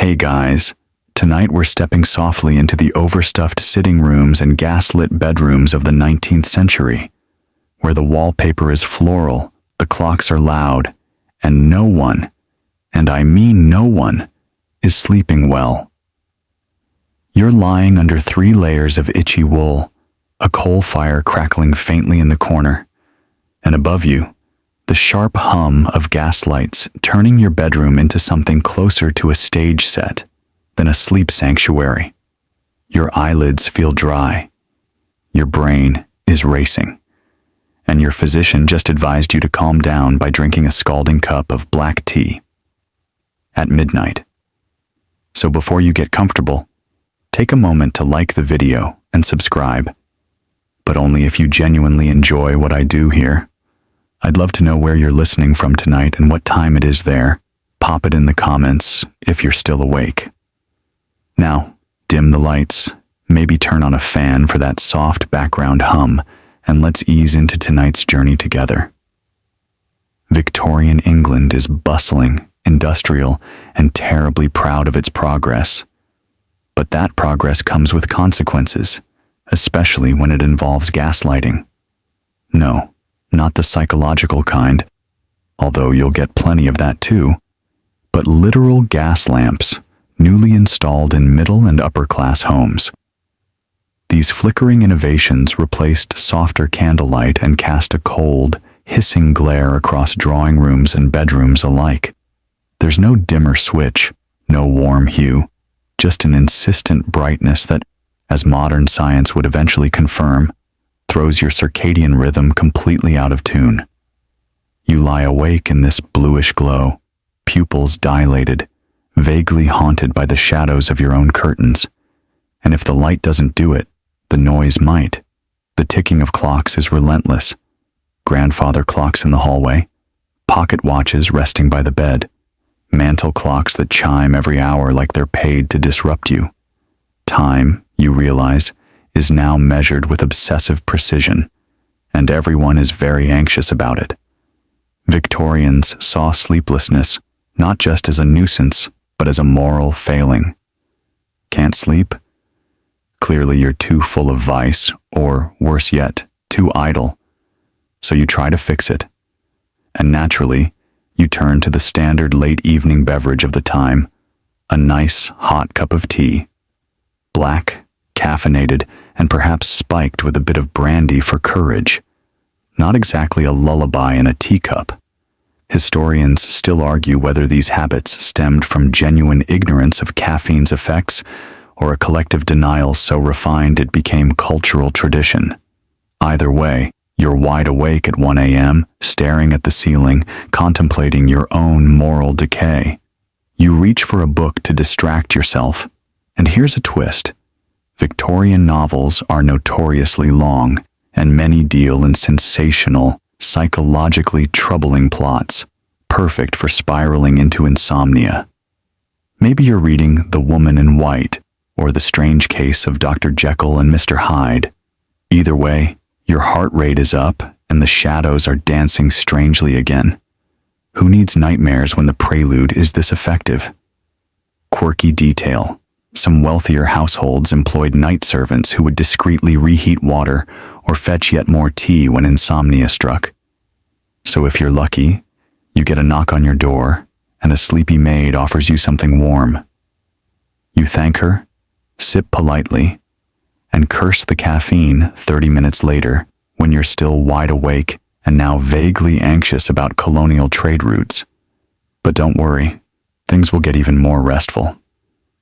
Hey guys, tonight we're stepping softly into the overstuffed sitting rooms and gaslit bedrooms of the 19th century, where the wallpaper is floral, the clocks are loud, and no one, and I mean no one, is sleeping well. You're lying under 3 layers of itchy wool, a coal fire crackling faintly in the corner, and above you, the sharp hum of gas lights turning your bedroom into something closer to a stage set than a sleep sanctuary. Your eyelids feel dry. Your brain is racing. And your physician just advised you to calm down by drinking a scalding cup of black tea at midnight. So before you get comfortable, take a moment to like the video and subscribe, but only if you genuinely enjoy what I do here. I'd love to know where you're listening from tonight and what time it is there. Pop it in the comments if you're still awake. Now, dim the lights, maybe turn on a fan for that soft background hum, and let's ease into tonight's journey together. Victorian England is bustling, industrial, and terribly proud of its progress. But that progress comes with consequences, especially when it involves gaslighting. No, not the psychological kind, although you'll get plenty of that too, but literal gas lamps, newly installed in middle and upper class homes. These flickering innovations replaced softer candlelight and cast a cold, hissing glare across drawing rooms and bedrooms alike. There's no dimmer switch, no warm hue, just an insistent brightness that, as modern science would eventually confirm, throws your circadian rhythm completely out of tune. You lie awake in this bluish glow, pupils dilated, vaguely haunted by the shadows of your own curtains. And if the light doesn't do it, the noise might. The ticking of clocks is relentless. Grandfather clocks in the hallway, pocket watches resting by the bed, mantel clocks that chime every hour like they're paid to disrupt you. Time, you realize, is now measured with obsessive precision, and everyone is very anxious about it. Victorians saw sleeplessness not just as a nuisance, but as a moral failing. Can't sleep? Clearly you're too full of vice, or worse yet, too idle. So you try to fix it. And naturally, you turn to the standard late evening beverage of the time, a nice hot cup of tea. Black, caffeinated, and perhaps spiked with a bit of brandy for courage. Not exactly a lullaby in a teacup. Historians still argue whether these habits stemmed from genuine ignorance of caffeine's effects or a collective denial so refined it became cultural tradition. Either way, you're wide awake at 1 a.m., staring at the ceiling, contemplating your own moral decay. You reach for a book to distract yourself, and here's a twist. Victorian novels are notoriously long, and many deal in sensational, psychologically troubling plots, perfect for spiraling into insomnia. Maybe you're reading The Woman in White, or The Strange Case of Dr. Jekyll and Mr. Hyde. Either way, your heart rate is up, and the shadows are dancing strangely again. Who needs nightmares when the prelude is this effective? Quirky detail. Some wealthier households employed night servants who would discreetly reheat water or fetch yet more tea when insomnia struck. So if you're lucky, you get a knock on your door, and a sleepy maid offers you something warm. You thank her, sip politely, and curse the caffeine 30 minutes later when you're still wide awake and now vaguely anxious about colonial trade routes. But don't worry, things will get even more restful.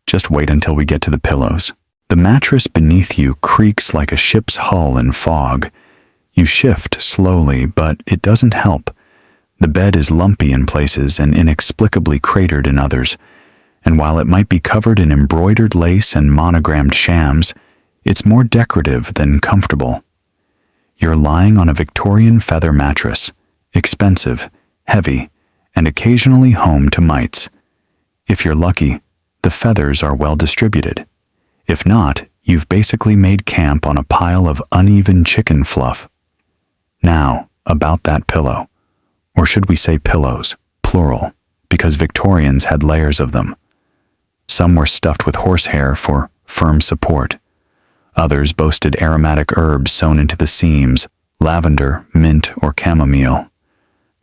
Just wait until we get to the pillows. The mattress beneath you creaks like a ship's hull in fog. You shift slowly, but it doesn't help. The bed is lumpy in places and inexplicably cratered in others, and while it might be covered in embroidered lace and monogrammed shams, it's more decorative than comfortable. You're lying on a Victorian feather mattress, expensive, heavy, and occasionally home to mites. If you're lucky, the feathers are well distributed. If not, you've basically made camp on a pile of uneven chicken fluff. Now, about that pillow. Or should we say pillows, plural, because Victorians had layers of them. Some were stuffed with horsehair for firm support. Others boasted aromatic herbs sewn into the seams, lavender, mint, or chamomile.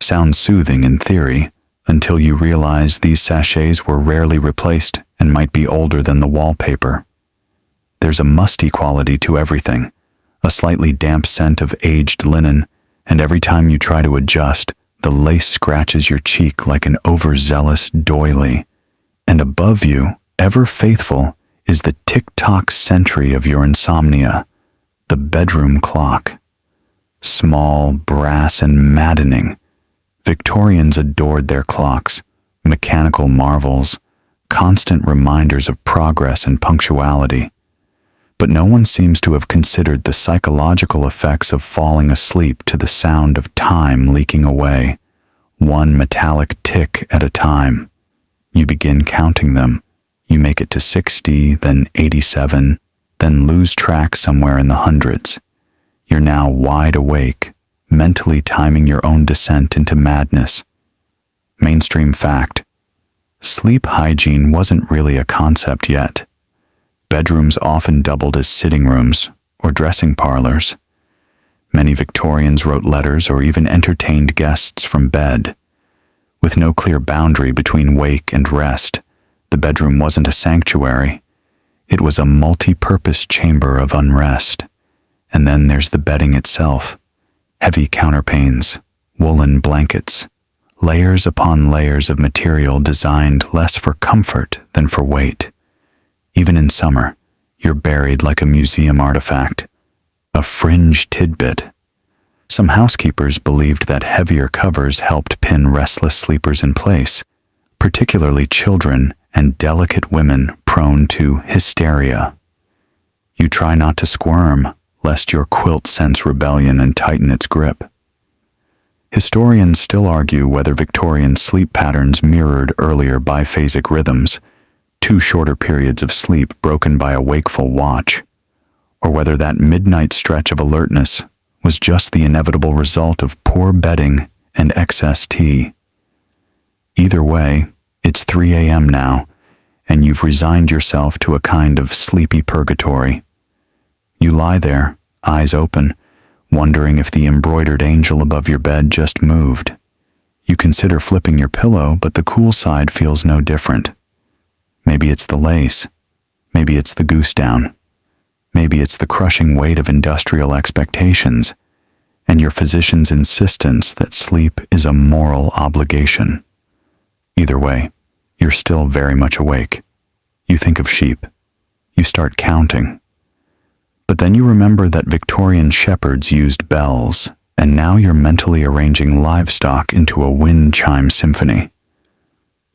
Sounds soothing in theory, until you realize these sachets were rarely replaced and might be older than the wallpaper. There's a musty quality to everything, a slightly damp scent of aged linen, and every time you try to adjust, the lace scratches your cheek like an overzealous doily. And above you, ever faithful, is the tick-tock sentry of your insomnia, the bedroom clock. Small, brass, and maddening, Victorians adored their clocks, mechanical marvels, constant reminders of progress and punctuality. But no one seems to have considered the psychological effects of falling asleep to the sound of time leaking away, one metallic tick at a time. You begin counting them. You make it to 60, then 87, then lose track somewhere in the hundreds. You're now wide awake, mentally timing your own descent into madness. Mainstream fact: sleep hygiene wasn't really a concept yet. Bedrooms often doubled as sitting rooms or dressing parlors. Many Victorians wrote letters or even entertained guests from bed. With no clear boundary between wake and rest, the bedroom wasn't a sanctuary. It was a multi-purpose chamber of unrest. And then there's the bedding itself. Heavy counterpanes, woolen blankets, layers upon layers of material designed less for comfort than for weight. Even in summer, you're buried like a museum artifact, a fringe tidbit. Some housekeepers believed that heavier covers helped pin restless sleepers in place, particularly children and delicate women prone to hysteria. You try not to squirm, lest your quilt sense rebellion and tighten its grip. Historians still argue whether Victorian sleep patterns mirrored earlier biphasic rhythms, two shorter periods of sleep broken by a wakeful watch, or whether that midnight stretch of alertness was just the inevitable result of poor bedding and excess tea. Either way, it's 3 a.m. now, and you've resigned yourself to a kind of sleepy purgatory. You lie there, eyes open, wondering if the embroidered angel above your bed just moved. You consider flipping your pillow, but the cool side feels no different. Maybe it's the lace. Maybe it's the goose down. Maybe it's the crushing weight of industrial expectations and your physician's insistence that sleep is a moral obligation. Either way, you're still very much awake. You think of sheep. You start counting. But then you remember that Victorian shepherds used bells, and now you're mentally arranging livestock into a wind chime symphony.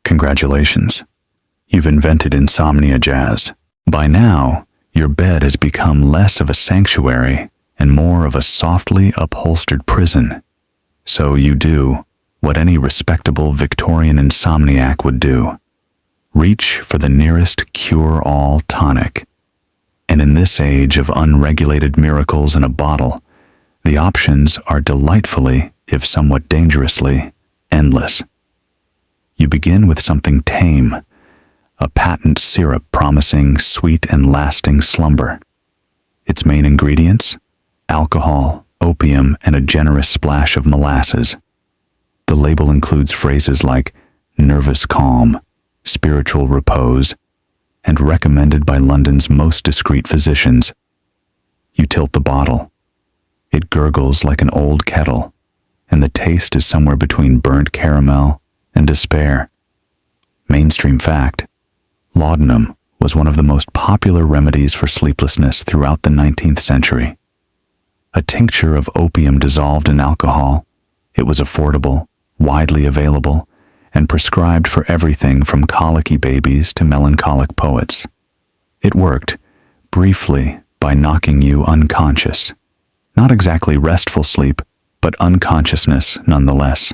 Congratulations. You've invented insomnia jazz. By now, your bed has become less of a sanctuary and more of a softly upholstered prison. So you do what any respectable Victorian insomniac would do: reach for the nearest cure-all tonic. And in this age of unregulated miracles in a bottle, the options are delightfully, if somewhat dangerously, endless. You begin with something tame, a patent syrup promising sweet and lasting slumber. Its main ingredients: alcohol, opium, and a generous splash of molasses. The label includes phrases like nervous calm, spiritual repose, and recommended by London's most discreet physicians. You tilt the bottle. It gurgles like an old kettle, and the taste is somewhere between burnt caramel and despair. Mainstream fact: laudanum was one of the most popular remedies for sleeplessness throughout the 19th century. A tincture of opium dissolved in alcohol, it was affordable, widely available, and prescribed for everything from colicky babies to melancholic poets. It worked, briefly, by knocking you unconscious. Not exactly restful sleep, but unconsciousness nonetheless.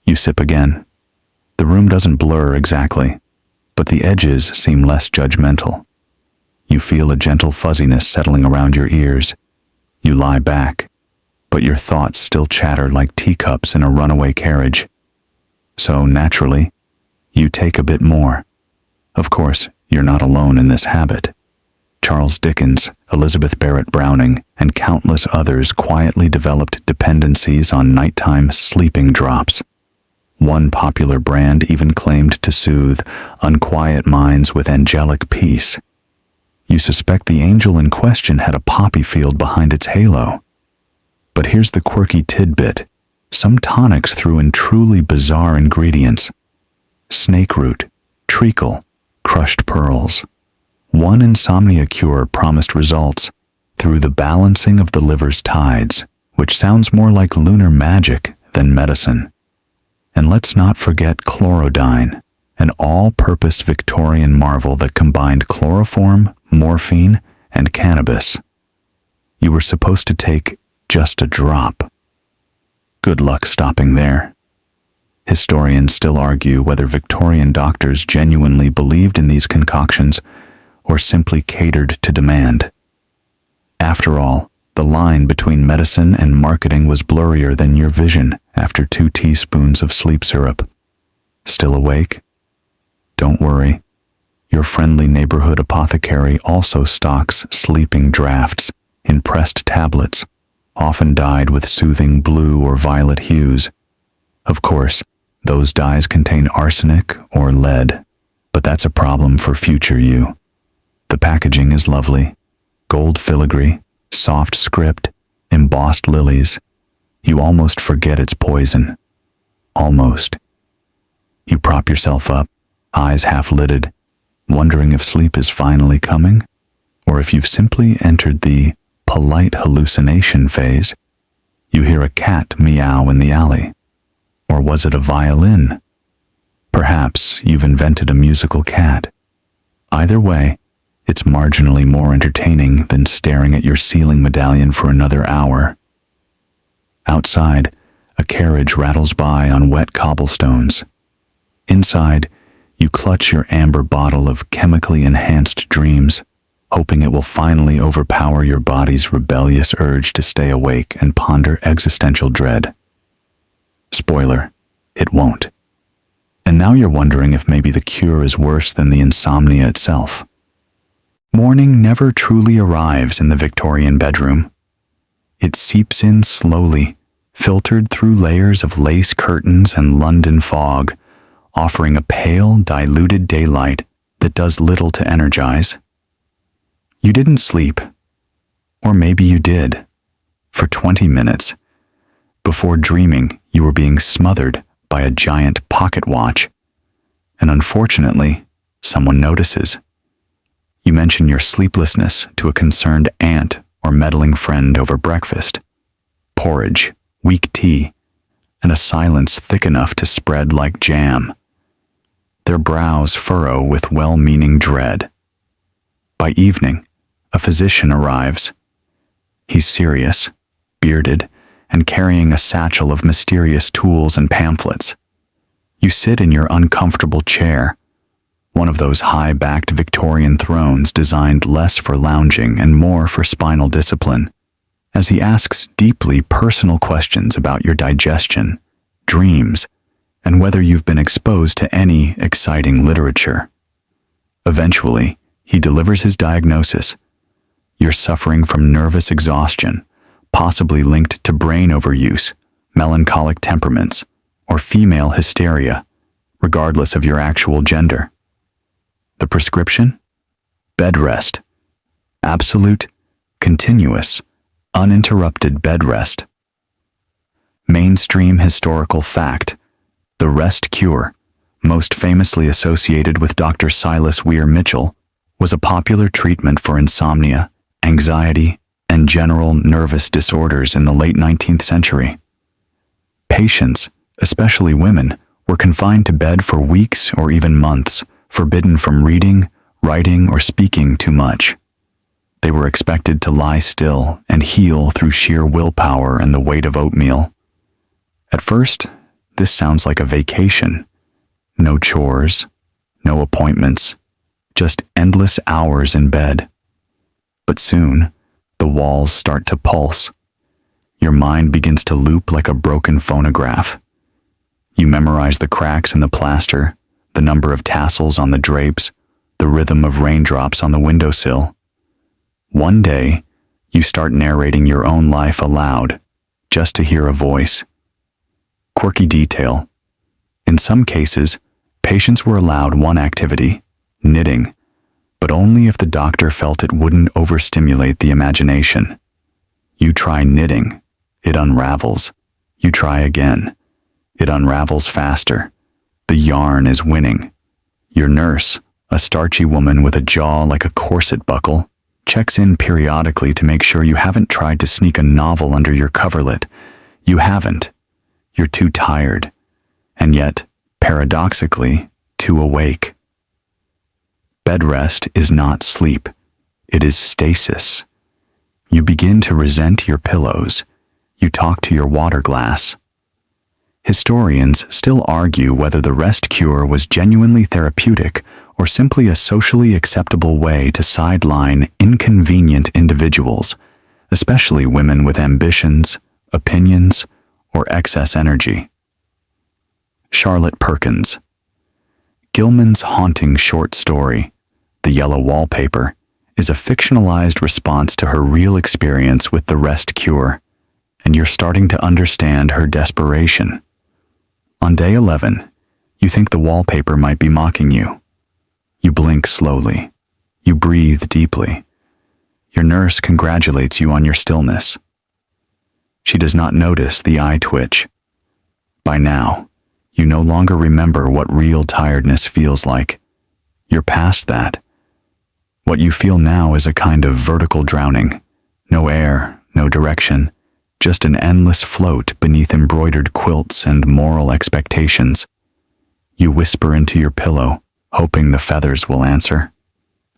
You sip again. The room doesn't blur exactly, but the edges seem less judgmental. You feel a gentle fuzziness settling around your ears. You lie back, but your thoughts still chatter like teacups in a runaway carriage. So naturally, you take a bit more. Of course, you're not alone in this habit. Charles Dickens, Elizabeth Barrett Browning, and countless others quietly developed dependencies on nighttime sleeping drops. One popular brand even claimed to soothe unquiet minds with angelic peace. You suspect the angel in question had a poppy field behind its halo. But here's the quirky tidbit. Some tonics threw in truly bizarre ingredients. Snake root, treacle, crushed pearls. One insomnia cure promised results through the balancing of the liver's tides, which sounds more like lunar magic than medicine. And let's not forget chlorodyne, an all-purpose Victorian marvel that combined chloroform, morphine, and cannabis. You were supposed to take just a drop. Good luck stopping there. Historians still argue whether Victorian doctors genuinely believed in these concoctions or simply catered to demand. After all, the line between medicine and marketing was blurrier than your vision after 2 teaspoons of sleep syrup. Still awake? Don't worry. Your friendly neighborhood apothecary also stocks sleeping drafts in pressed tablets, often dyed with soothing blue or violet hues. Of course, those dyes contain arsenic or lead, but that's a problem for future you. The packaging is lovely. Gold filigree, soft script, embossed lilies. You almost forget it's poison. Almost. You prop yourself up, eyes half-lidded, wondering if sleep is finally coming, or if you've simply entered the polite hallucination phase. You hear a cat meow in the alley. Or was it a violin? Perhaps you've invented a musical cat. Either way, it's marginally more entertaining than staring at your ceiling medallion for another hour. Outside, a carriage rattles by on wet cobblestones. Inside, you clutch your amber bottle of chemically enhanced dreams, hoping it will finally overpower your body's rebellious urge to stay awake and ponder existential dread. Spoiler, it won't. And now you're wondering if maybe the cure is worse than the insomnia itself. Morning never truly arrives in the Victorian bedroom. It seeps in slowly, filtered through layers of lace curtains and London fog, offering a pale, diluted daylight that does little to energize. You didn't sleep, or maybe you did, for 20 minutes, before dreaming you were being smothered by a giant pocket watch, and unfortunately, someone notices. You mention your sleeplessness to a concerned aunt or meddling friend over breakfast, porridge, weak tea, and a silence thick enough to spread like jam. Their brows furrow with well-meaning dread. By evening, a physician arrives. He's serious, bearded, and carrying a satchel of mysterious tools and pamphlets. You sit in your uncomfortable chair, one of those high-backed Victorian thrones designed less for lounging and more for spinal discipline, as he asks deeply personal questions about your digestion, dreams, and whether you've been exposed to any exciting literature. Eventually, he delivers his diagnosis. You're suffering from nervous exhaustion, possibly linked to brain overuse, melancholic temperaments, or female hysteria, regardless of your actual gender. The prescription? Bed rest. Absolute, continuous, uninterrupted bed rest. Mainstream historical fact. The rest cure, most famously associated with Dr. Silas Weir Mitchell, was a popular treatment for insomnia, anxiety, and general nervous disorders in the late 19th century. Patients, especially women, were confined to bed for weeks or even months, forbidden from reading, writing, or speaking too much. They were expected to lie still and heal through sheer willpower and the weight of oatmeal. At first, this sounds like a vacation. No chores, no appointments, just endless hours in bed. But soon, the walls start to pulse. Your mind begins to loop like a broken phonograph. You memorize the cracks in the plaster, the number of tassels on the drapes, the rhythm of raindrops on the windowsill. One day, you start narrating your own life aloud, just to hear a voice. Quirky detail. In some cases, patients were allowed one activity, knitting, but only if the doctor felt it wouldn't overstimulate the imagination. You try knitting, it unravels. You try again. It unravels faster. The yarn is winning. Your nurse, a starchy woman with a jaw like a corset buckle, checks in periodically to make sure you haven't tried to sneak a novel under your coverlet. You haven't. You're too tired. And yet, paradoxically, too awake. Bed rest is not sleep. It is stasis. You begin to resent your pillows. You talk to your water glass. Historians still argue whether the rest cure was genuinely therapeutic or simply a socially acceptable way to sideline inconvenient individuals, especially women with ambitions, opinions, or excess energy. Charlotte Perkins. Gilman's haunting short story, The Yellow Wallpaper, is a fictionalized response to her real experience with the rest cure, and you're starting to understand her desperation. On day 11, you think the wallpaper might be mocking you. You blink slowly. You breathe deeply. Your nurse congratulates you on your stillness. She does not notice the eye twitch. By now, you no longer remember what real tiredness feels like. You're past that. What you feel now is a kind of vertical drowning. No air, no direction. Just an endless float beneath embroidered quilts and moral expectations. You whisper into your pillow, hoping the feathers will answer.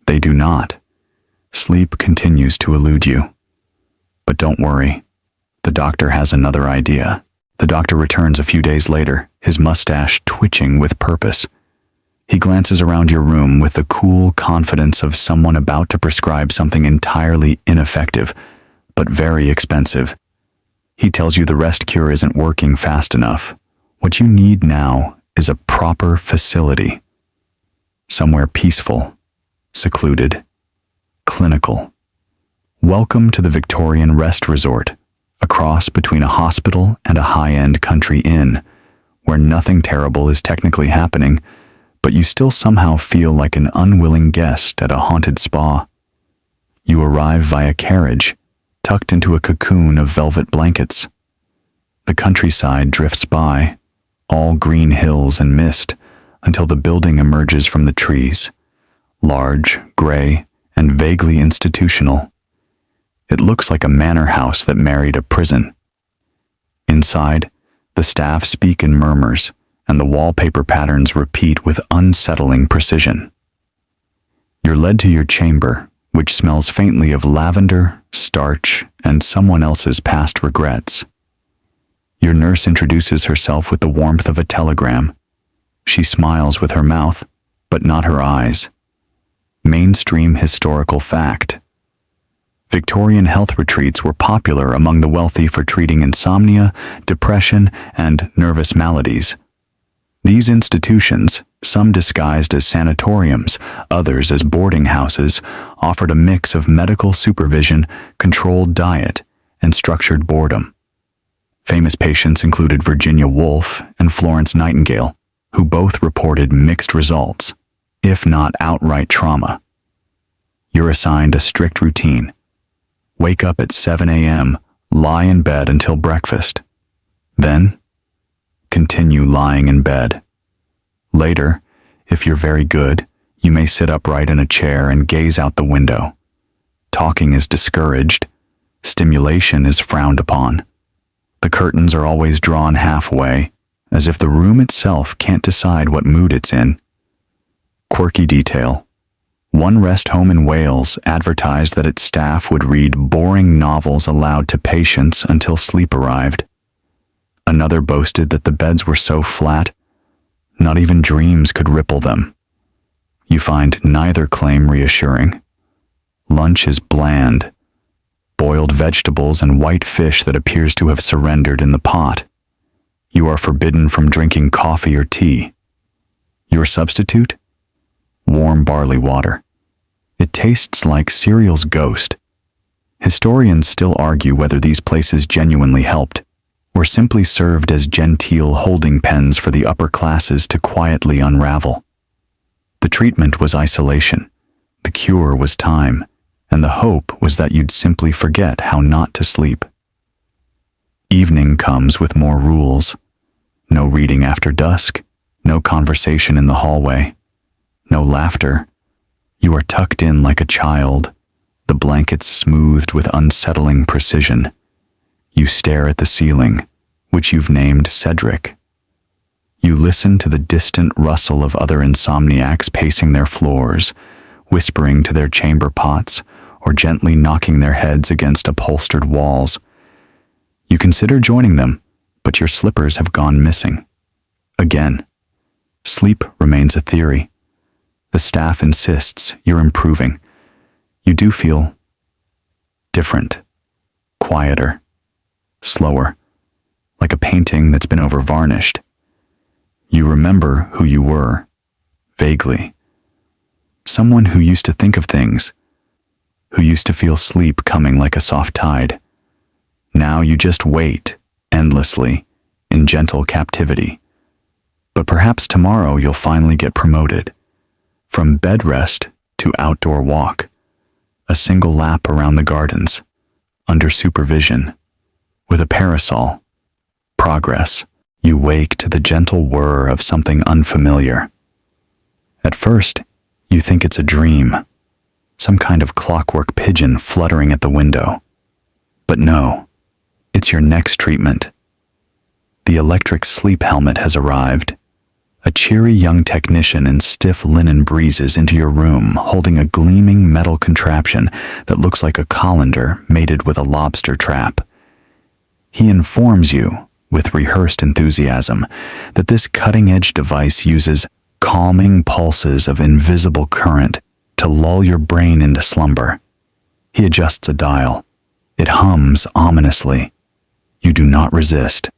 They do not. Sleep continues to elude you. But don't worry. The doctor has another idea. The doctor returns a few days later, his mustache twitching with purpose. He glances around your room with the cool confidence of someone about to prescribe something entirely ineffective, but very expensive. He tells you the rest cure isn't working fast enough. What you need now is a proper facility. Somewhere peaceful, secluded, clinical. Welcome to the Victorian Rest Resort, a cross between a hospital and a high-end country inn, where nothing terrible is technically happening, but you still somehow feel like an unwilling guest at a haunted spa. You arrive via carriage, tucked into a cocoon of velvet blankets. The countryside drifts by, all green hills and mist, until the building emerges from the trees, large, gray, and vaguely institutional. It looks like a manor house that married a prison. Inside, the staff speak in murmurs, and the wallpaper patterns repeat with unsettling precision. You're led to your chamber, which smells faintly of lavender, starch, and someone else's past regrets. Your nurse introduces herself with the warmth of a telegram. She smiles with her mouth, but not her eyes. Mainstream historical fact. Victorian health retreats were popular among the wealthy for treating insomnia, depression, and nervous maladies. These institutions, some disguised as sanatoriums, others as boarding houses, offered a mix of medical supervision, controlled diet, and structured boredom. Famous patients included Virginia Woolf and Florence Nightingale, who both reported mixed results, if not outright trauma. You're assigned a strict routine. Wake up at 7 a.m., lie in bed until breakfast. Then, continue lying in bed. Later, if you're very good, you may sit upright in a chair and gaze out the window. Talking is discouraged. Stimulation is frowned upon. The curtains are always drawn halfway, as if the room itself can't decide what mood it's in. Quirky detail. One rest home in Wales advertised that its staff would read boring novels aloud to patients until sleep arrived. Another boasted that the beds were so flat, not even dreams could ripple them. You find neither claim reassuring. Lunch is bland, boiled vegetables and white fish that appears to have surrendered in the pot. You are forbidden from drinking coffee or tea. Your substitute? warm barley water. It tastes like cereal's ghost. Historians still argue whether these places genuinely helped, or simply served as genteel holding pens for the upper classes to quietly unravel. The treatment was isolation, the cure was time, and the hope was that you'd simply forget how not to sleep. Evening comes with more rules. No reading after dusk, no conversation in the hallway, no laughter. You are tucked in like a child, the blankets smoothed with unsettling precision. You stare at the ceiling, which you've named Cedric. You listen to the distant rustle of other insomniacs pacing their floors, whispering to their chamber pots, or gently knocking their heads against upholstered walls. You consider joining them, but your slippers have gone missing. Again, sleep remains a theory. The staff insists you're improving. You do feel different, quieter, slower, like a painting that's been over-varnished. You remember who you were, vaguely. Someone who used to think of things, who used to feel sleep coming like a soft tide. Now you just wait, endlessly, in gentle captivity. But perhaps tomorrow you'll finally get promoted. From bed rest to outdoor walk. A single lap around the gardens. Under supervision. With a parasol. Progress. You wake to the gentle whir of something unfamiliar. At first, you think it's a dream. Some kind of clockwork pigeon fluttering at the window. But no, it's your next treatment. The electric sleep helmet has arrived. A cheery young technician in stiff linen breezes into your room holding a gleaming metal contraption that looks like a colander mated with a lobster trap. He informs you, with rehearsed enthusiasm, that this cutting-edge device uses calming pulses of invisible current to lull your brain into slumber. He adjusts a dial. It hums ominously. You do not resist.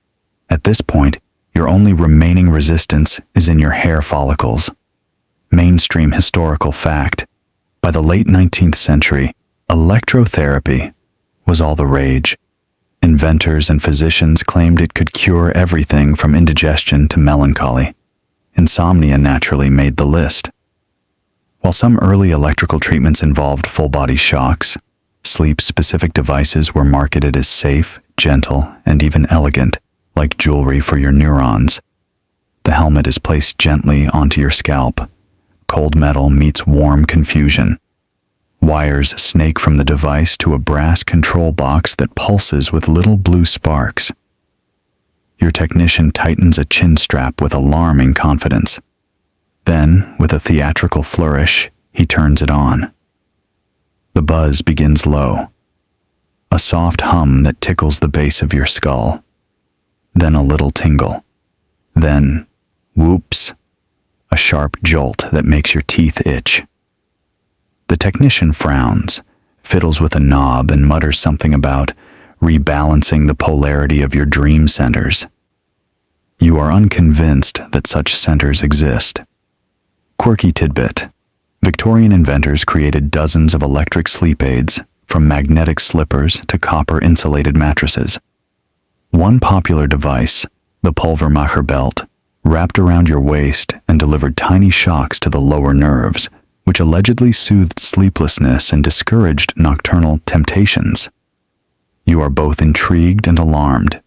At this point, your only remaining resistance is in your hair follicles. Mainstream historical fact. By the late 19th century, electrotherapy was all the rage. Inventors and physicians claimed it could cure everything from indigestion to melancholy. Insomnia naturally made the list. While some early electrical treatments involved full-body shocks, sleep-specific devices were marketed as safe, gentle, and even elegant, like jewelry for your neurons. The helmet is placed gently onto your scalp. Cold metal meets warm confusion. Wires snake from the device to a brass control box that pulses with little blue sparks. Your technician tightens a chin strap with alarming confidence. Then, with a theatrical flourish, he turns it on. The buzz begins low. A soft hum that tickles the base of your skull. Then a little tingle. Then, whoops, a sharp jolt that makes your teeth itch. The technician frowns, fiddles with a knob, and mutters something about rebalancing the polarity of your dream centers. You are unconvinced that such centers exist. Quirky tidbit. Victorian inventors created dozens of electric sleep aids, from magnetic slippers to copper-insulated mattresses. One popular device, the Pulvermacher belt, wrapped around your waist and delivered tiny shocks to the lower nerves, which allegedly soothed sleeplessness and discouraged nocturnal temptations. You are both intrigued and alarmed.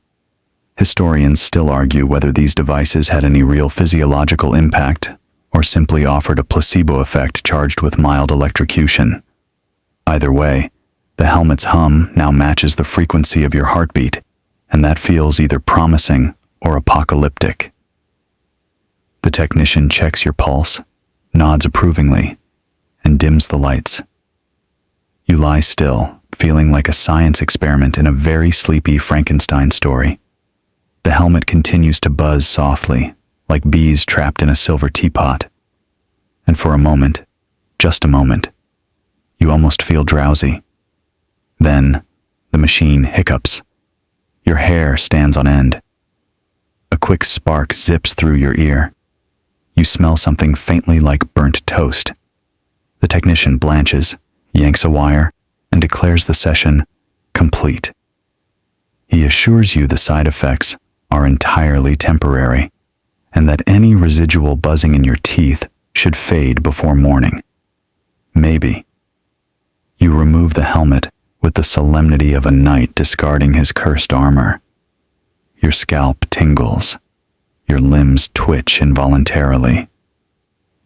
Historians still argue whether these devices had any real physiological impact or simply offered a placebo effect charged with mild electrocution. Either way, the helmet's hum now matches the frequency of your heartbeat, and that feels either promising or apocalyptic. The technician checks your pulse, nods approvingly, and dims the lights. You lie still, feeling like a science experiment in a very sleepy Frankenstein story. The helmet continues to buzz softly, like bees trapped in a silver teapot. And for a moment, just a moment, you almost feel drowsy. Then, the machine hiccups. Your hair stands on end. A quick spark zips through your ear. you smell something faintly like burnt toast. The technician blanches, yanks a wire, and declares the session complete. He assures you the side effects are entirely temporary, and that any residual buzzing in your teeth should fade before morning. Maybe. You remove the helmet with the solemnity of a knight discarding his cursed armor. Your scalp tingles. Your limbs twitch involuntarily.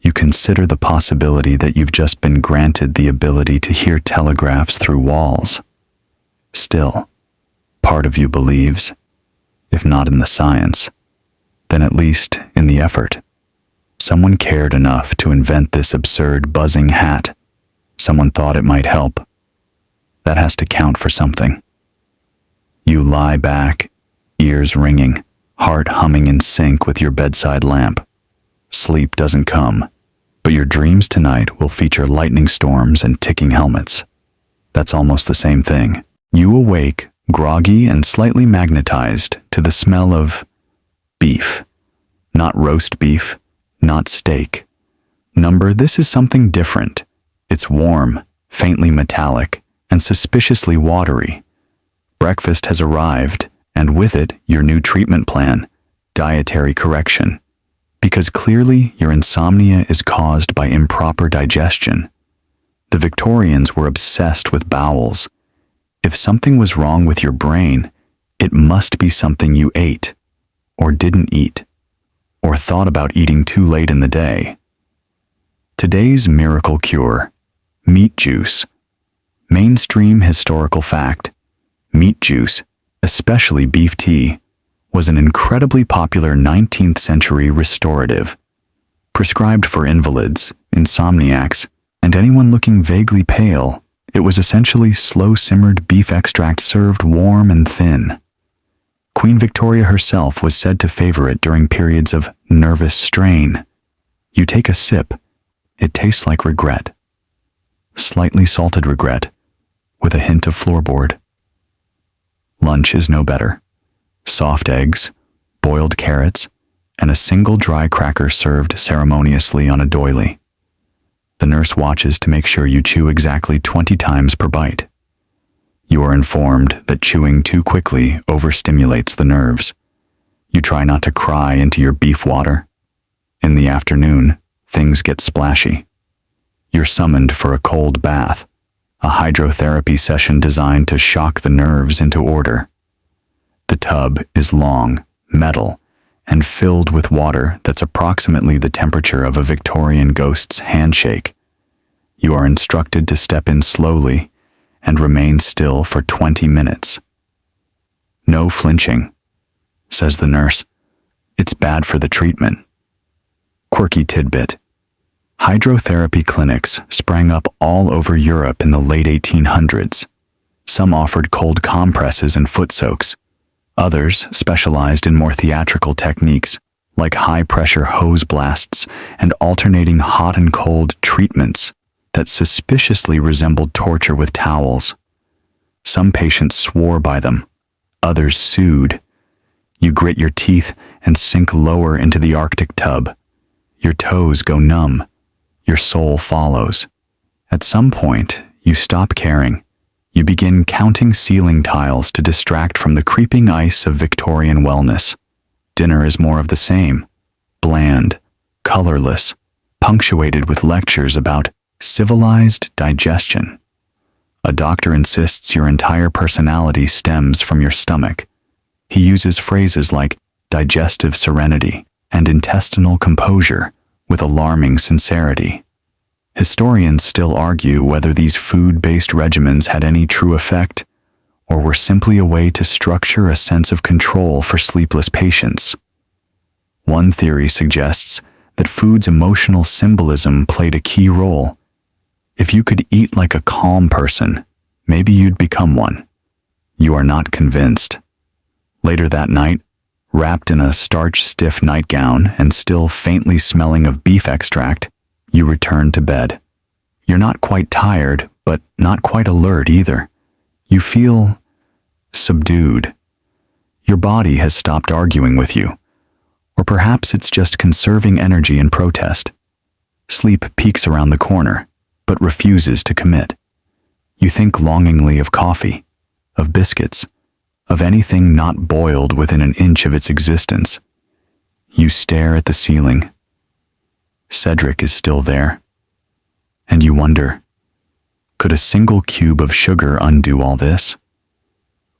You consider the possibility that you've just been granted the ability to hear telegraphs through walls. Still, part of you believes, if not in the science, then at least in the effort. Someone cared enough to invent this absurd buzzing hat. Someone thought it might help. That has to count for something. You lie back, ears ringing, heart humming in sync with your bedside lamp. Sleep doesn't come, but your dreams tonight will feature lightning storms and ticking helmets. That's almost the same thing. You awake, groggy and slightly magnetized to the smell of beef. Not roast beef, not steak. This is something different. It's warm, faintly metallic, and suspiciously watery. Breakfast has arrived, and with it, your new treatment plan, dietary correction. Because clearly, your insomnia is caused by improper digestion. The Victorians were obsessed with bowels. If something was wrong with your brain, it must be something you ate, or didn't eat, or thought about eating too late in the day. Today's miracle cure: meat juice. Mainstream historical fact: meat juice, especially beef tea, was an incredibly popular 19th century restorative. Prescribed for invalids, insomniacs, and anyone looking vaguely pale, it was essentially slow-simmered beef extract served warm and thin. Queen Victoria herself was said to favor it during periods of nervous strain. You take a sip, it tastes like regret. Slightly salted regret, with a hint of floorboard. Lunch is no better. Soft eggs, boiled carrots, and a single dry cracker served ceremoniously on a doily. The nurse watches to make sure you chew exactly 20 times per bite. You are informed that chewing too quickly overstimulates the nerves. You try not to cry into your beef water. In the afternoon, things get splashy. You're summoned for a cold bath, a hydrotherapy session designed to shock the nerves into order. The tub is long, metal, and filled with water that's approximately the temperature of a Victorian ghost's handshake. You are instructed to step in slowly and remain still for 20 minutes. No flinching, says the nurse. It's bad for the treatment. Quirky tidbit: hydrotherapy clinics sprang up all over Europe in the late 1800s. Some offered cold compresses and foot soaks. Others specialized in more theatrical techniques, like high-pressure hose blasts and alternating hot and cold treatments that suspiciously resembled torture with towels. Some patients swore by them. Others sued. You grit your teeth and sink lower into the Arctic tub. Your toes go numb. Your soul follows. At some point, you stop caring. You begin counting ceiling tiles to distract from the creeping ice of Victorian wellness. Dinner is more of the same: bland, colorless, punctuated with lectures about civilized digestion. A doctor insists your entire personality stems from your stomach. He uses phrases like digestive serenity and intestinal composure with alarming sincerity. Historians still argue whether these food-based regimens had any true effect, or were simply a way to structure a sense of control for sleepless patients. One theory suggests that food's emotional symbolism played a key role. If you could eat like a calm person, maybe you'd become one. You are not convinced. Later that night, wrapped in a starch-stiff nightgown and still faintly smelling of beef extract, you return to bed. You're not quite tired, but not quite alert either. You feel subdued. Your body has stopped arguing with you. Or perhaps it's just conserving energy in protest. Sleep peeks around the corner, but refuses to commit. You think longingly of coffee, of biscuits, of anything not boiled within an inch of its existence. You stare at the ceiling. Cedric is still there. And you wonder, could a single cube of sugar undo all this?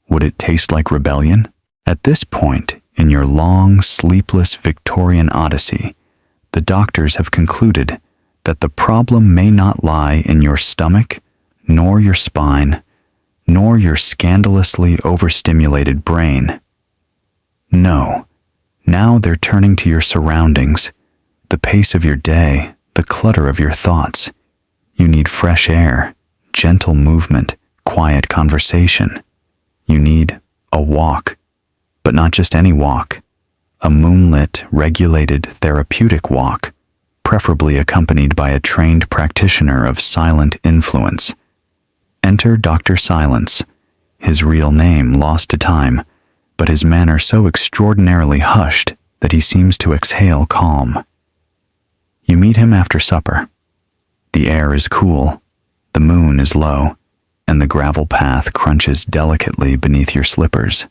Would it taste like rebellion? At this point in your long, sleepless Victorian odyssey, the doctors have concluded that the problem may not lie in your stomach, nor your spine, nor your scandalously overstimulated brain. No, now they're turning to your surroundings, the pace of your day, the clutter of your thoughts. You need fresh air, gentle movement, quiet conversation. You need a walk, but not just any walk, a moonlit, regulated, therapeutic walk, preferably accompanied by a trained practitioner of silent influence. Enter Dr. Silence, his real name lost to time, but his manner so extraordinarily hushed that he seems to exhale calm. You meet him after supper. The air is cool, the moon is low, and the gravel path crunches delicately beneath your slippers.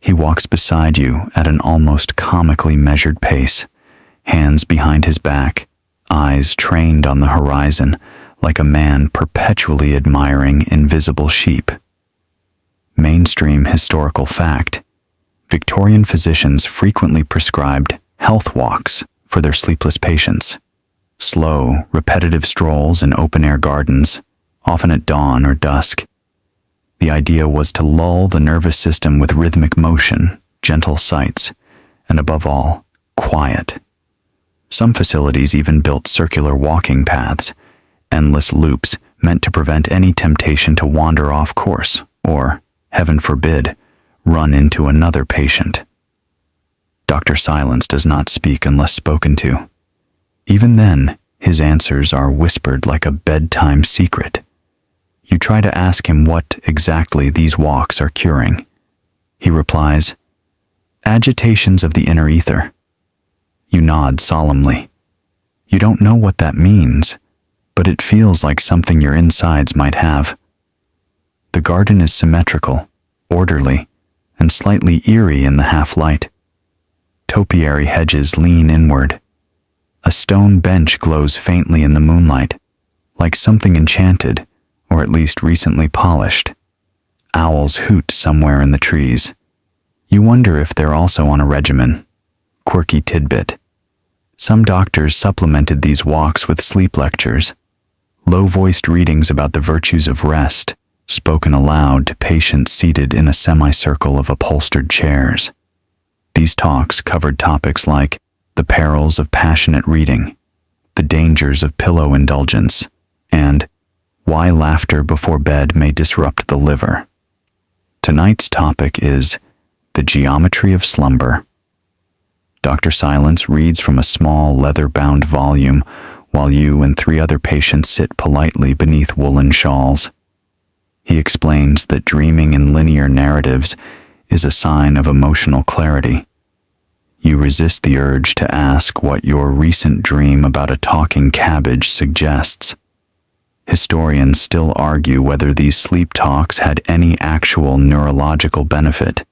He walks beside you at an almost comically measured pace, hands behind his back, eyes trained on the horizon, like a man perpetually admiring invisible sheep. Mainstream historical fact: Victorian physicians frequently prescribed health walks for their sleepless patients. Slow, repetitive strolls in open-air gardens, often at dawn or dusk. The idea was to lull the nervous system with rhythmic motion, gentle sights, and above all, quiet. Some facilities even built circular walking paths, endless loops meant to prevent any temptation to wander off course or, heaven forbid, run into another patient. Dr. Silence does not speak unless spoken to. Even then, his answers are whispered like a bedtime secret. You try to ask him what exactly these walks are curing. He replies, "Agitations of the inner ether." You nod solemnly. You don't know what that means, but it feels like something your insides might have. The garden is symmetrical, orderly, and slightly eerie in the half-light. Topiary hedges lean inward. A stone bench glows faintly in the moonlight, like something enchanted, or at least recently polished. Owls hoot somewhere in the trees. You wonder if they're also on a regimen. Quirky tidbit. Some doctors supplemented these walks with sleep lectures, low-voiced readings about the virtues of rest, spoken aloud to patients seated in a semicircle of upholstered chairs. These talks covered topics like the perils of passionate reading, the dangers of pillow indulgence, and why laughter before bed may disrupt the liver. Tonight's topic is the geometry of slumber. Dr. Silence reads from a small leather-bound volume while you and 3 other patients sit politely beneath woolen shawls. He explains that dreaming in linear narratives is a sign of emotional clarity. You resist the urge to ask what your recent dream about a talking cabbage suggests. Historians still argue whether these sleep talks had any actual neurological benefit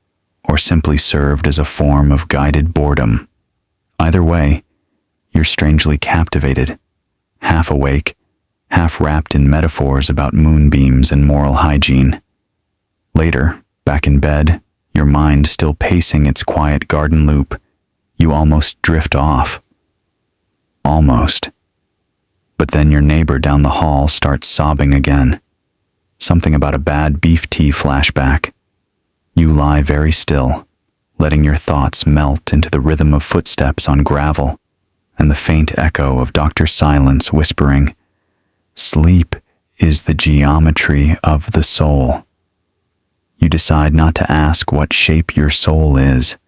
or simply served as a form of guided boredom. Either way, you're strangely captivated, half awake, half wrapped in metaphors about moonbeams and moral hygiene. Later, back in bed, your mind still pacing its quiet garden loop, you almost drift off. Almost. But then your neighbor down the hall starts sobbing again. Something about a bad beef tea flashback. You lie very still, letting your thoughts melt into the rhythm of footsteps on gravel and the faint echo of Dr. Silence whispering, "Sleep is the geometry of the soul." You decide not to ask what shape your soul is.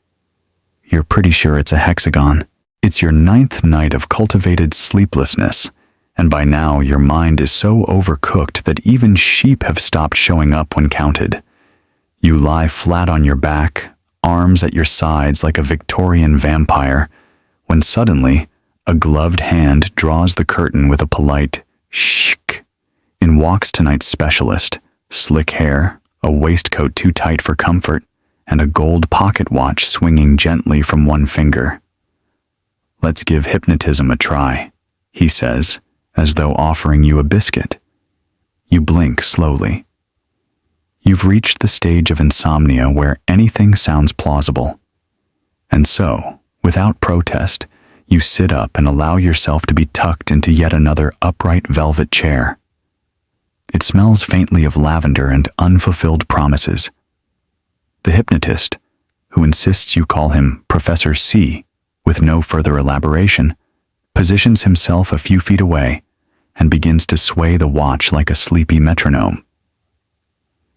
You're pretty sure it's a hexagon. It's your 9th night of cultivated sleeplessness, and by now your mind is so overcooked that even sheep have stopped showing up when counted. You lie flat on your back, arms at your sides like a Victorian vampire, when suddenly a gloved hand draws the curtain with a polite shh. In walks tonight's specialist, slick hair, a waistcoat too tight for comfort, and a gold pocket watch swinging gently from one finger. "Let's give hypnotism a try," he says, as though offering you a biscuit. You blink slowly. You've reached the stage of insomnia where anything sounds plausible. And so, without protest, you sit up and allow yourself to be tucked into yet another upright velvet chair. It smells faintly of lavender and unfulfilled promises. The hypnotist, who insists you call him Professor C, with no further elaboration, positions himself a few feet away and begins to sway the watch like a sleepy metronome.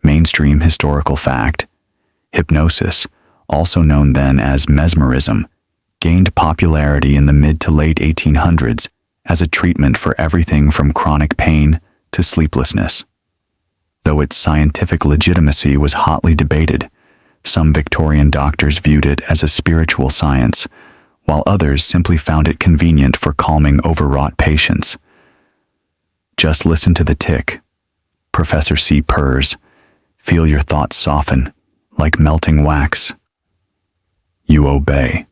Mainstream historical fact: hypnosis, also known then as mesmerism, gained popularity in the mid to late 1800s as a treatment for everything from chronic pain to sleeplessness. Though its scientific legitimacy was hotly debated, some Victorian doctors viewed it as a spiritual science, while others simply found it convenient for calming overwrought patients. "Just listen to the tick," Professor C purrs. "Feel your thoughts soften, like melting wax." You obey.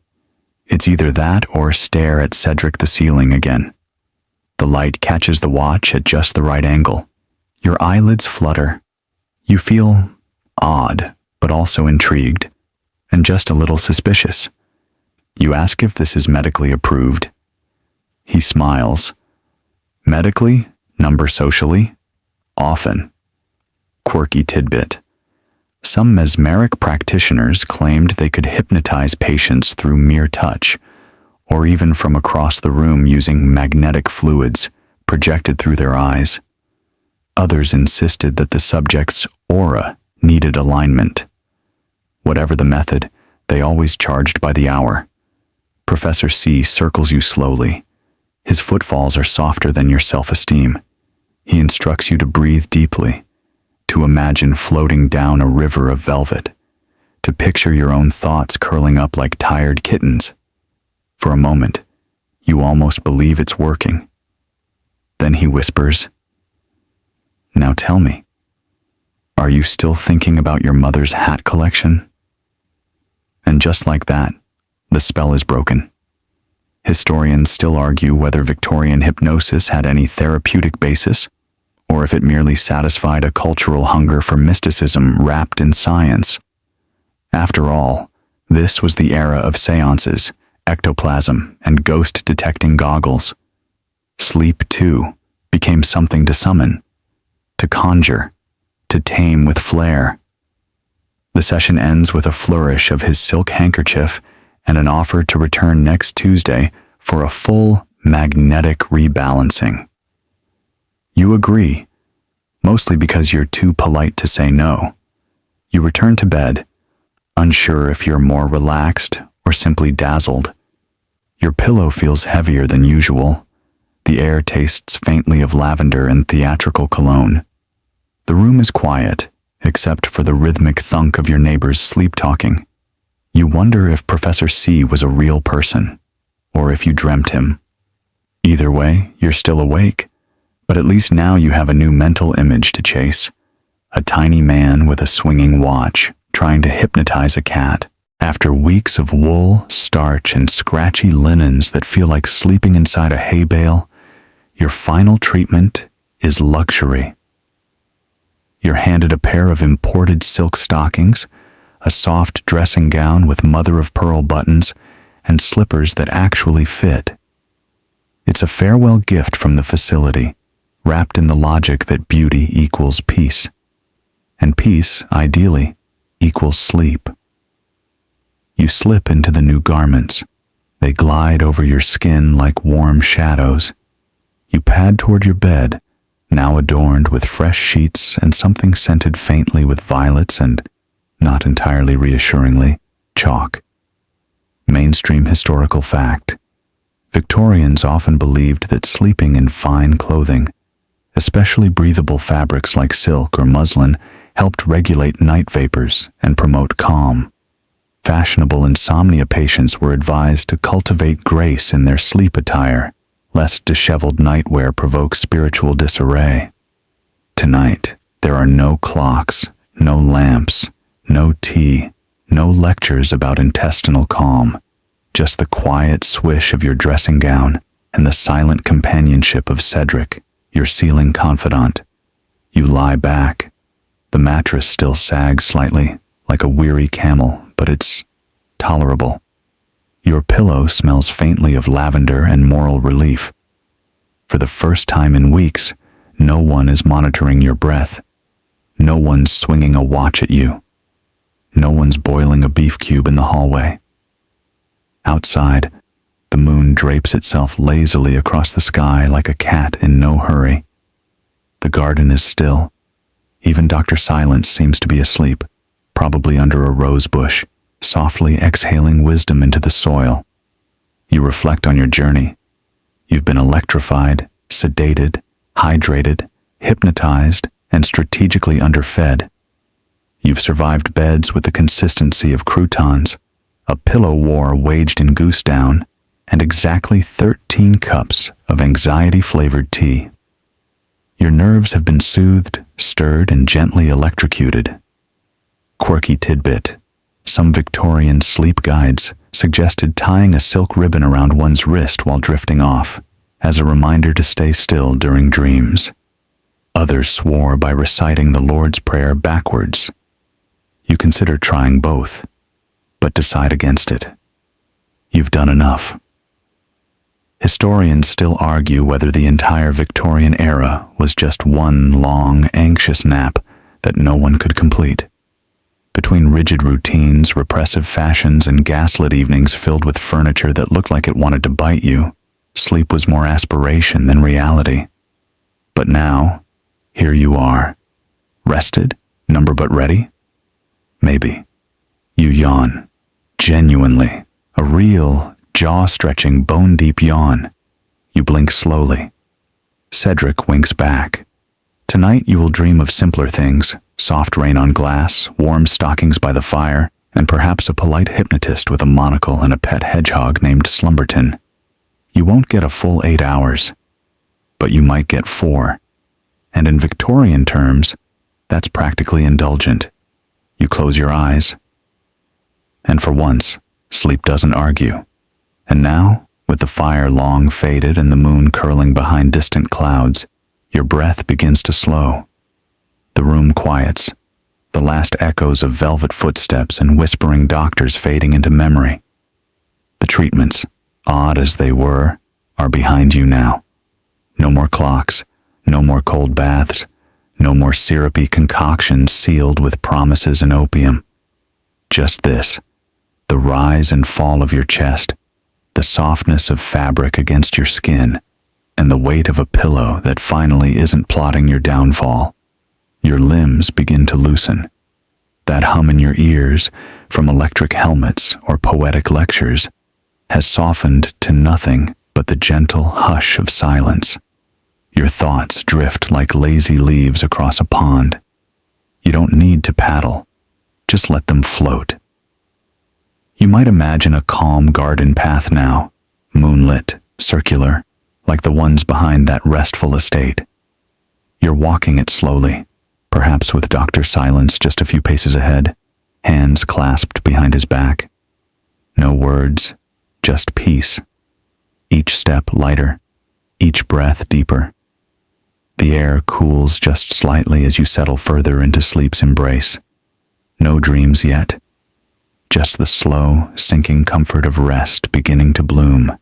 It's either that or stare at Cedric the ceiling again. The light catches the watch at just the right angle. Your eyelids flutter. You feel odd, but also intrigued, and just a little suspicious. You ask if this is medically approved. He smiles. "Medically? Number socially? Often." Quirky tidbit. Some mesmeric practitioners claimed they could hypnotize patients through mere touch, or even from across the room using magnetic fluids projected through their eyes. Others insisted that the subject's aura needed alignment. Whatever the method, they always charged by the hour. Professor C circles you slowly. His footfalls are softer than your self-esteem. He instructs you to breathe deeply, to imagine floating down a river of velvet, to picture your own thoughts curling up like tired kittens. For a moment, you almost believe it's working. Then he whispers, "Now tell me, are you still thinking about your mother's hat collection?" And just like that, the spell is broken. Historians still argue whether Victorian hypnosis had any therapeutic basis, or if it merely satisfied a cultural hunger for mysticism wrapped in science. After all, this was the era of seances, ectoplasm, and ghost-detecting goggles. Sleep, too, became something to summon, to conjure, to tame with flair. The session ends with a flourish of his silk handkerchief and an offer to return next Tuesday for a full magnetic rebalancing. You agree, mostly because you're too polite to say no. You return to bed, unsure if you're more relaxed or simply dazzled. Your pillow feels heavier than usual. The air tastes faintly of lavender and theatrical cologne. The room is quiet, except for the rhythmic thunk of your neighbor's sleep-talking. You wonder if Professor C was a real person, or if you dreamt him. Either way, you're still awake, but at least now you have a new mental image to chase. A tiny man with a swinging watch, trying to hypnotize a cat. After weeks of wool, starch, and scratchy linens that feel like sleeping inside a hay bale, your final treatment is luxury. You're handed a pair of imported silk stockings, a soft dressing gown with mother-of-pearl buttons, and slippers that actually fit. It's a farewell gift from the facility, wrapped in the logic that beauty equals peace, and peace, ideally, equals sleep. You slip into the new garments. They glide over your skin like warm shadows. You pad toward your bed, now adorned with fresh sheets and something scented faintly with violets and, not entirely reassuringly, chalk. Mainstream historical fact. Victorians often believed that sleeping in fine clothing, especially breathable fabrics like silk or muslin, helped regulate night vapors and promote calm. fashionable insomnia patients were advised to cultivate grace in their sleep attire, lest disheveled nightwear provoke spiritual disarray. Tonight, there are no clocks, no lamps, no tea, no lectures about intestinal calm, just the quiet swish of your dressing gown and the silent companionship of Cedric, your ceiling confidant. You lie back. The mattress still sags slightly, like a weary camel, but it's tolerable. Your pillow smells faintly of lavender and moral relief. For the first time in weeks, no one is monitoring your breath. No one's swinging a watch at you. No one's boiling a beef cube in the hallway. Outside, the moon drapes itself lazily across the sky like a cat in no hurry. The garden is still. Even Dr. Silence seems to be asleep, probably under a rose bush, softly exhaling wisdom into the soil. You reflect on your journey. You've been electrified, sedated, hydrated, hypnotized, and strategically underfed. You've survived beds with the consistency of croutons, a pillow war waged in goose down, and exactly 13 cups of anxiety-flavored tea. Your nerves have been soothed, stirred, and gently electrocuted. Quirky tidbit: some Victorian sleep guides suggested tying a silk ribbon around one's wrist while drifting off, as a reminder to stay still during dreams. Others swore by reciting the Lord's Prayer backwards. You consider trying both, but decide against it. You've done enough. Historians still argue whether the entire Victorian era was just one long, anxious nap that no one could complete. Between rigid routines, repressive fashions, and gaslit evenings filled with furniture that looked like it wanted to bite you, sleep was more aspiration than reality. But now, here you are. Rested, number but ready? Maybe. You yawn. Genuinely. A real, jaw-stretching, bone-deep yawn. You blink slowly. Cedric winks back. Tonight you will dream of simpler things: soft rain on glass, warm stockings by the fire, and perhaps a polite hypnotist with a monocle and a pet hedgehog named Slumberton. You won't get a full 8 hours, but you might get 4. And in Victorian terms, that's practically indulgent. You close your eyes, and for once, sleep doesn't argue. And now, with the fire long faded and the moon curling behind distant clouds, your breath begins to slow. The room quiets, the last echoes of velvet footsteps and whispering doctors fading into memory. The treatments, odd as they were, are behind you now. No more clocks, no more cold baths, no more syrupy concoctions sealed with promises and opium. Just this: the rise and fall of your chest, the softness of fabric against your skin, and the weight of a pillow that finally isn't plotting your downfall. Your limbs begin to loosen. That hum in your ears, from electric helmets or poetic lectures, has softened to nothing but the gentle hush of silence. Your thoughts drift like lazy leaves across a pond. You don't need to paddle. Just let them float. You might imagine a calm garden path now, moonlit, circular, like the ones behind that restful estate. You're walking it slowly, perhaps with Dr. Silence just a few paces ahead, hands clasped behind his back. No words, just peace. Each step lighter, each breath deeper. The air cools just slightly as you settle further into sleep's embrace. No dreams yet. Just the slow, sinking comfort of rest beginning to bloom.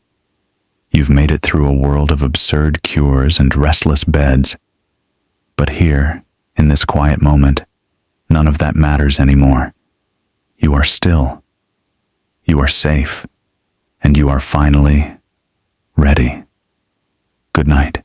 You've made it through a world of absurd cures and restless beds. But here, in this quiet moment, none of that matters anymore. You are still. You are safe. And you are finally ready. Good night.